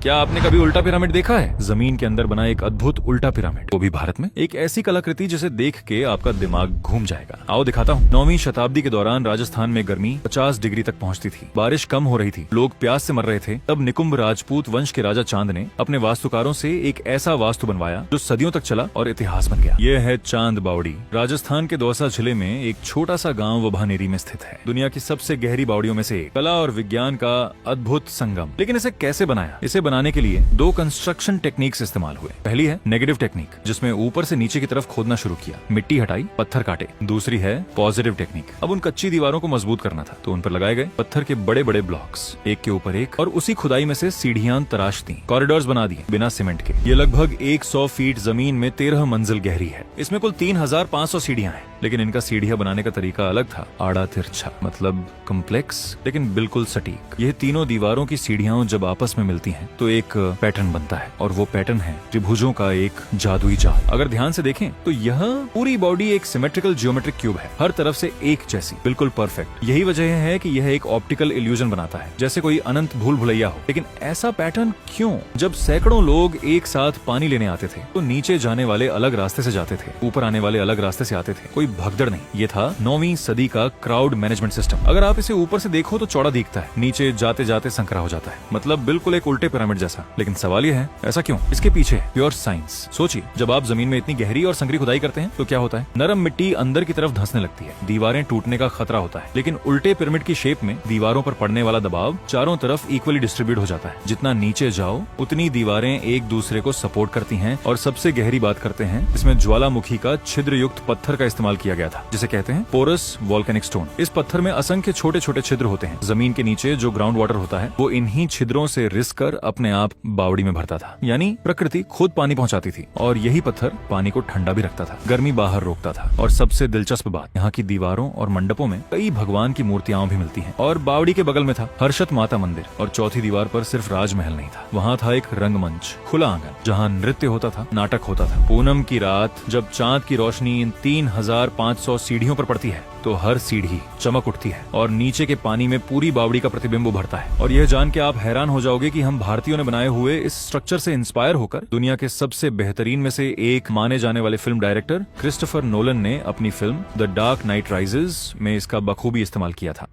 क्या आपने कभी उल्टा पिरामिड देखा है? जमीन के अंदर बना एक अद्भुत उल्टा पिरामिड, वो भी भारत में। एक ऐसी कलाकृति जिसे देख के आपका दिमाग घूम जाएगा। आओ दिखाता हूँ। 9वीं शताब्दी के दौरान राजस्थान में गर्मी 50 डिग्री तक पहुँचती थी, बारिश कम हो रही थी, लोग प्यास से मर रहे थे। तब निकुंभ राजपूत वंश के राजा चांद ने अपने वास्तुकारों से एक ऐसा वास्तु बनवाया जो सदियों तक चला और इतिहास बन गया। यह है चांद बावड़ी। राजस्थान के दौसा जिले में एक छोटा सा गाँव वभानेरी में स्थित है। दुनिया की सबसे गहरी बावड़ियों में से एक। कला और विज्ञान का अद्भुत संगम। लेकिन इसे कैसे बनाया? इसे बनाने के लिए दो कंस्ट्रक्शन टेक्निक्स इस्तेमाल हुए। पहली है नेगेटिव टेक्निक, जिसमें ऊपर से नीचे की तरफ खोदना शुरू किया, मिट्टी हटाई, पत्थर काटे। दूसरी है पॉजिटिव टेक्निक। अब उन कच्ची दीवारों को मजबूत करना था, तो उन पर लगाए गए पत्थर के बड़े बड़े ब्लॉक्स, एक के ऊपर एक, और उसी खुदाई में से सीढ़ियां तराश दी, कॉरिडोर्स बना दिए बिना सीमेंट के। ये लगभग 100 फीट जमीन में 13 मंजिल गहरी है। इसमें कुल 3500 सीढ़ियां हैं, लेकिन इनका सीढ़ियां बनाने का तरीका अलग था। आड़ा तिरछा, मतलब कॉम्प्लेक्स, लेकिन बिल्कुल सटीक। यह तीनों दीवारों की सीढ़ियां जब आपस में मिलती हैं, तो एक पैटर्न बनता है, और वो पैटर्न है त्रिभुजों का एक जादुई जाल। अगर ध्यान से देखें तो यह पूरी बॉडी एक सिमेट्रिकल जियोमेट्रिक क्यूब है, हर तरफ से एक जैसी, बिल्कुल परफेक्ट। यही वजह है कि यह एक ऑप्टिकल इल्यूजन बनाता है, जैसे कोई अनंत भूल भुलैया हो। लेकिन ऐसा पैटर्न क्यों? जब सैकड़ों लोग एक साथ पानी लेने आते थे, तो नीचे जाने वाले अलग रास्ते से जाते थे, ऊपर आने वाले अलग रास्ते से आते थे। कोई भगदड़ नहीं। ये था 9वीं सदी का क्राउड मैनेजमेंट सिस्टम। अगर आप इसे ऊपर से देखो तो चौड़ा दिखता है, नीचे जाते जाते संकरा हो जाता है, मतलब बिल्कुल एक उल्टे पिरामिड जैसा। लेकिन सवाल यह है, ऐसा क्यों? इसके पीछे प्योर साइंस। सोचिए, जब आप जमीन में इतनी गहरी और संकरी खुदाई करते हैं तो क्या होता है? नरम मिट्टी अंदर की तरफ धंसने लगती है, दीवारें टूटने का खतरा होता है। लेकिन उल्टे पिरामिड की शेप में दीवारों पर पड़ने वाला दबाव चारों तरफ इक्वली डिस्ट्रीब्यूट हो जाता है। जितना नीचे जाओ उतनी दीवारें एक दूसरे को सपोर्ट करती हैं। और सबसे गहरी बात करते हैं, इसमें ज्वालामुखी का छिद्र युक्त पत्थर का इस्तेमाल किया गया था, जिसे कहते हैं पोरस वोल्केनिक स्टोन। इस पत्थर में असंख्य छोटे छोटे छिद्र होते हैं। जमीन के नीचे जो ग्राउंड वाटर होता है, वो इन्हीं छिद्रों से रिस कर अपने आप बावड़ी में भरता था। यानी प्रकृति खुद पानी पहुंचाती थी, और यही पत्थर पानी को ठंडा भी रखता था, गर्मी बाहर रोकता था। और सबसे दिलचस्प बात, यहाँ की दीवारों और मंडपों में कई भगवान की मूर्तियां भी मिलती हैं। और बावड़ी के बगल में था हर्षत माता मंदिर, और चौथी दीवार पर सिर्फ राजमहल नहीं था, वहाँ था एक रंगमंच, खुला आंगन, जहाँ नृत्य होता था, नाटक होता था। पूनम की रात जब चांद की रोशनी इन 3500 सीढ़ियों पर पड़ती है, तो हर सीढ़ी चमक उठती है, और नीचे के पानी में पूरी बावड़ी का प्रतिबिंब उभरता है। और यह जान के आप हैरान हो जाओगे कि हम भारतीयों ने बनाए हुए इस स्ट्रक्चर से इंस्पायर होकर दुनिया के सबसे बेहतरीन में से एक माने जाने वाले फिल्म डायरेक्टर क्रिस्टोफर नोलन ने अपनी film the dark night rises में इसका बखूबी इस्तेमाल किया था।